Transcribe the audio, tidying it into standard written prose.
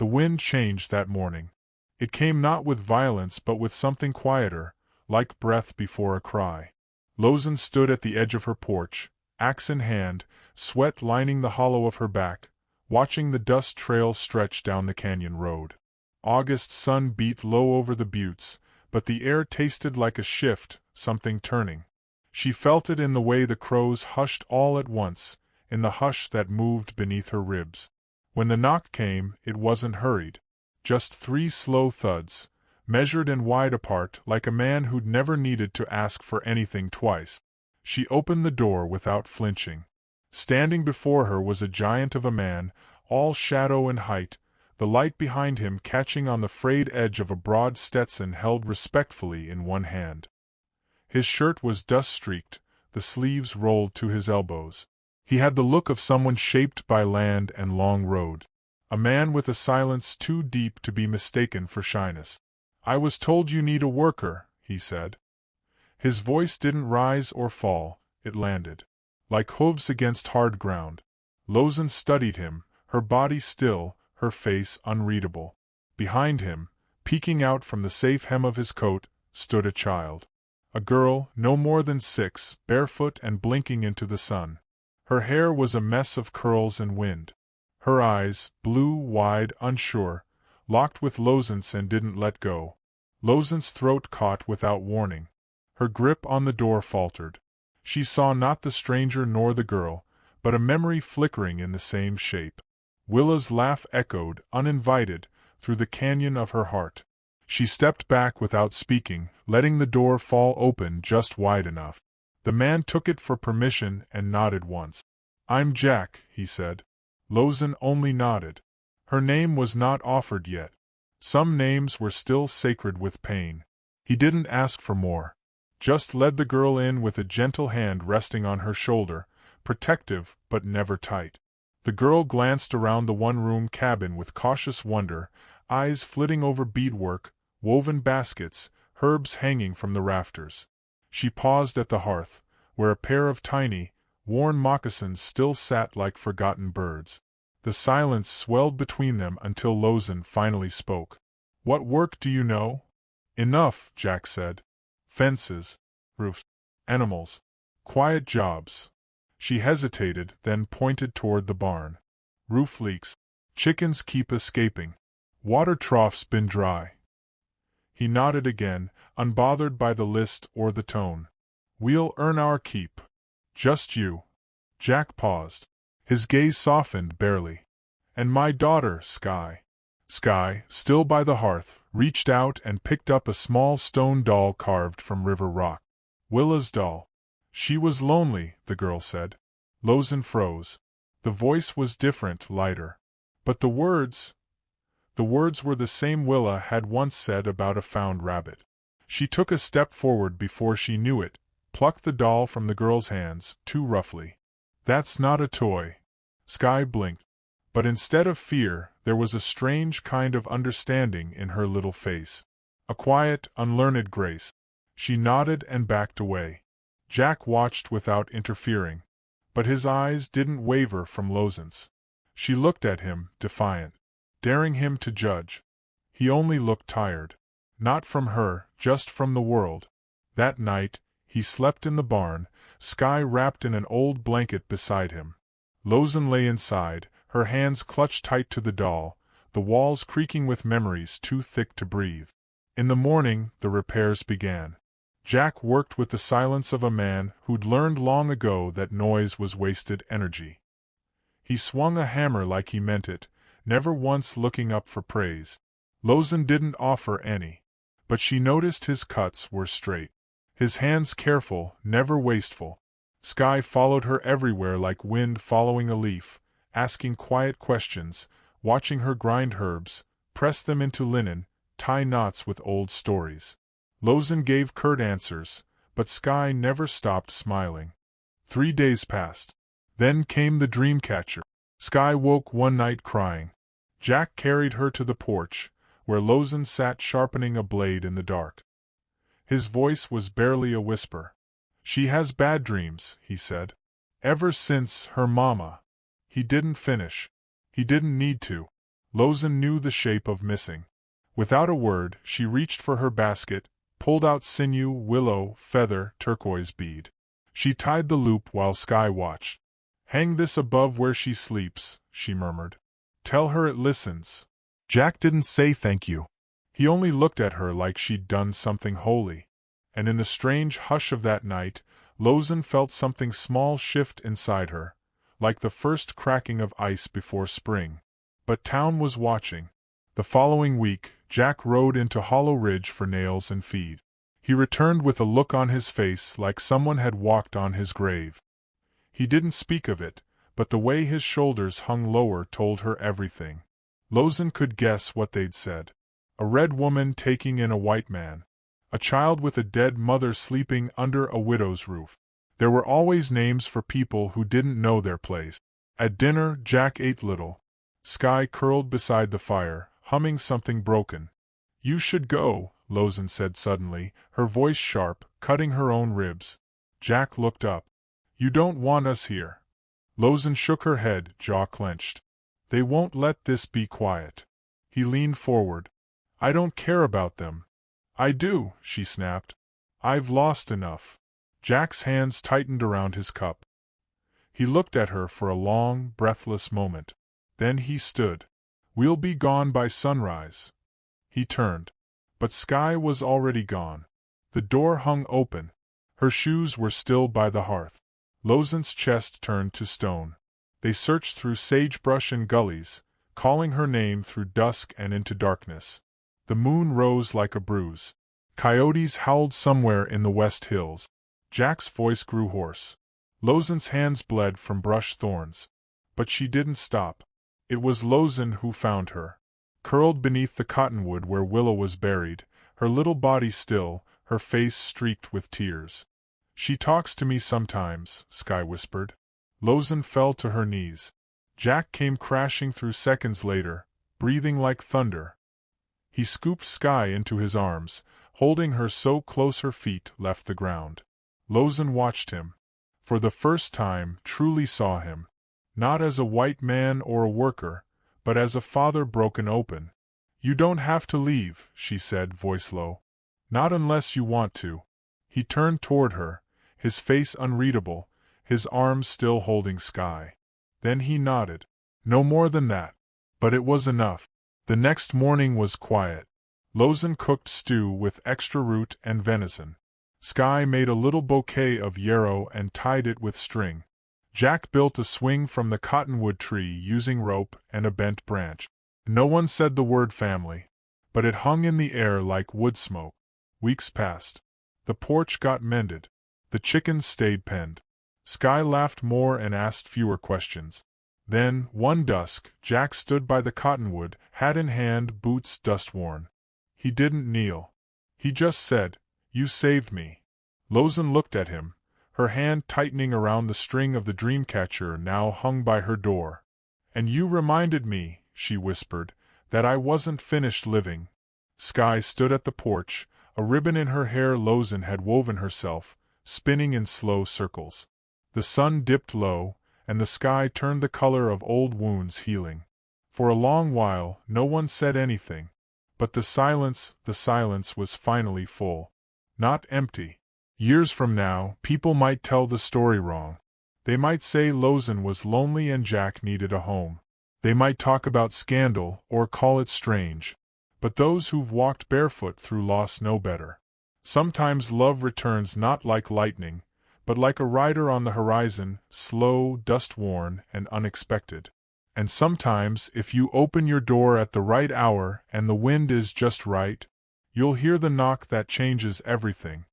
The wind changed that morning. It came not with violence but with something quieter, like breath before a cry. Lawson stood at the edge of her porch, axe in hand, sweat lining the hollow of her back, watching the dust trail stretch down the canyon road. August sun beat low over the buttes, but the air tasted like a shift, something turning. She felt it in the way the crows hushed all at once, in the hush that moved beneath her ribs. When the knock came, it wasn't hurried. Just 3 slow thuds, measured and wide apart like a man who'd never needed to ask for anything twice. She opened the door without flinching. Standing before her was a giant of a man, all shadow and height, the light behind him catching on the frayed edge of a broad Stetson held respectfully in one hand. His shirt was dust-streaked, the sleeves rolled to his elbows. He had the look of someone shaped by land and long road. A man with a silence too deep to be mistaken for shyness. "I was told you need a worker," he said. His voice didn't rise or fall, it landed. Like hooves against hard ground. Lawson studied him, her body still, her face unreadable. Behind him, peeking out from the safe hem of his coat, stood a child. A girl, no more than 6, barefoot and blinking into the sun. Her hair was a mess of curls and wind. Her eyes, blue, wide, unsure, locked with Lawson's and didn't let go. Lawson's throat caught without warning. Her grip on the door faltered. She saw not the stranger nor the girl, but a memory flickering in the same shape. Willa's laugh echoed, uninvited, through the canyon of her heart. She stepped back without speaking, letting the door fall open just wide enough. The man took it for permission and nodded once. "I'm Jack," he said. Lawson only nodded. Her name was not offered yet. Some names were still sacred with pain. He didn't ask for more. Just led the girl in with a gentle hand resting on her shoulder, protective but never tight. The girl glanced around the one-room cabin with cautious wonder, eyes flitting over beadwork, woven baskets, herbs hanging from the rafters. She paused at the hearth, where a pair of tiny, worn moccasins still sat like forgotten birds. The silence swelled between them until Lawson finally spoke. "What work do you know?" "Enough," Jack said. "Fences, roofs, animals, quiet jobs." She hesitated, then pointed toward the barn. "Roof leaks. Chickens keep escaping. Water trough's been dry." He nodded again, unbothered by the list or the tone. "We'll earn our keep. Just you." Jack paused. His gaze softened barely. "And my daughter, Sky." Sky, still by the hearth, reached out and picked up a small stone doll carved from river rock. "Willa's doll. She was lonely," the girl said. Lawson froze. The voice was different, lighter. But the words were the same Willa had once said about a found rabbit. She took a step forward before she knew it, plucked the doll from the girl's hands, too roughly. "That's not a toy." Sky blinked. But instead of fear, there was a strange kind of understanding in her little face. A quiet, unlearned grace. She nodded and backed away. Jack watched without interfering. But his eyes didn't waver from Lawson's. She looked at him, defiant, daring him to judge. He only looked tired. Not from her, just from the world. That night, he slept in the barn, Sky wrapped in an old blanket beside him. Lawson lay inside, her hands clutched tight to the doll, the walls creaking with memories too thick to breathe. In the morning, the repairs began. Jack worked with the silence of a man who'd learned long ago that noise was wasted energy. He swung a hammer like he meant it, never once looking up for praise. Lawson didn't offer any. But she noticed his cuts were straight. His hands careful, never wasteful. Sky followed her everywhere like wind following a leaf, asking quiet questions, watching her grind herbs, press them into linen, tie knots with old stories. Lawson gave curt answers, but Sky never stopped smiling. 3 days passed. Then came the dream catcher. Sky woke one night crying. Jack carried her to the porch, where Lawson sat sharpening a blade in the dark. His voice was barely a whisper. "She has bad dreams," he said. "Ever since her mama." He didn't finish. He didn't need to. Lawson knew the shape of missing. Without a word, she reached for her basket, pulled out sinew, willow, feather, turquoise bead. She tied the loop while Skye watched. "Hang this above where she sleeps," she murmured. "Tell her it listens." Jack didn't say thank you. He only looked at her like she'd done something holy. And in the strange hush of that night, Lawson felt something small shift inside her, like the first cracking of ice before spring. But town was watching. The following week, Jack rode into Hollow Ridge for nails and feed. He returned with a look on his face like someone had walked on his grave. He didn't speak of it, but the way his shoulders hung lower told her everything. Lawson could guess what they'd said. A red woman taking in a white man. A child with a dead mother sleeping under a widow's roof. There were always names for people who didn't know their place. At dinner, Jack ate little. Skye curled beside the fire, humming something broken. "You should go," Lawson said suddenly, her voice sharp, cutting her own ribs. Jack looked up. "You don't want us here." Lawson shook her head, jaw clenched. "They won't let this be quiet." He leaned forward. "I don't care about them." "I do," she snapped. "I've lost enough." Jack's hands tightened around his cup. He looked at her for a long, breathless moment. Then he stood. "We'll be gone by sunrise." He turned. But Skye was already gone. The door hung open. Her shoes were still by the hearth. Lawson's chest turned to stone. They searched through sagebrush and gullies, calling her name through dusk and into darkness. The moon rose like a bruise. Coyotes howled somewhere in the West Hills. Jack's voice grew hoarse. Lawson's hands bled from brush thorns. But she didn't stop. It was Lawson who found her. Curled beneath the cottonwood where Willow was buried, her little body still, her face streaked with tears. "She talks to me sometimes," Skye whispered. Lawson fell to her knees. Jack came crashing through seconds later, breathing like thunder. He scooped Skye into his arms, holding her so close her feet left the ground. Lawson watched him. For the first time, truly saw him. Not as a white man or a worker, but as a father broken open. "You don't have to leave," she said, voice low. "Not unless you want to." He turned toward her, his face unreadable, his arms still holding Skye. Then he nodded. "No more than that." But it was enough. The next morning was quiet. Lawson cooked stew with extra root and venison. Skye made a little bouquet of yarrow and tied it with string. Jack built a swing from the cottonwood tree using rope and a bent branch. No one said the word family, but it hung in the air like wood smoke. Weeks passed. The porch got mended. The chickens stayed penned. Skye laughed more and asked fewer questions. Then, one dusk, Jack stood by the cottonwood, hat in hand, boots dust-worn. He didn't kneel. He just said, "You saved me." Lawson looked at him, her hand tightening around the string of the dreamcatcher now hung by her door. "And you reminded me," she whispered, "that I wasn't finished living." Skye stood at the porch, a ribbon in her hair Lawson had woven herself, spinning in slow circles. The sun dipped low, and the sky turned the color of old wounds healing. For a long while, no one said anything. But the silence was finally full. Not empty. Years from now, people might tell the story wrong. They might say Lawson was lonely and Jack needed a home. They might talk about scandal or call it strange. But those who've walked barefoot through loss know better. Sometimes love returns not like lightning, but like a rider on the horizon, slow, dust-worn, and unexpected. And sometimes, if you open your door at the right hour and the wind is just right, you'll hear the knock that changes everything.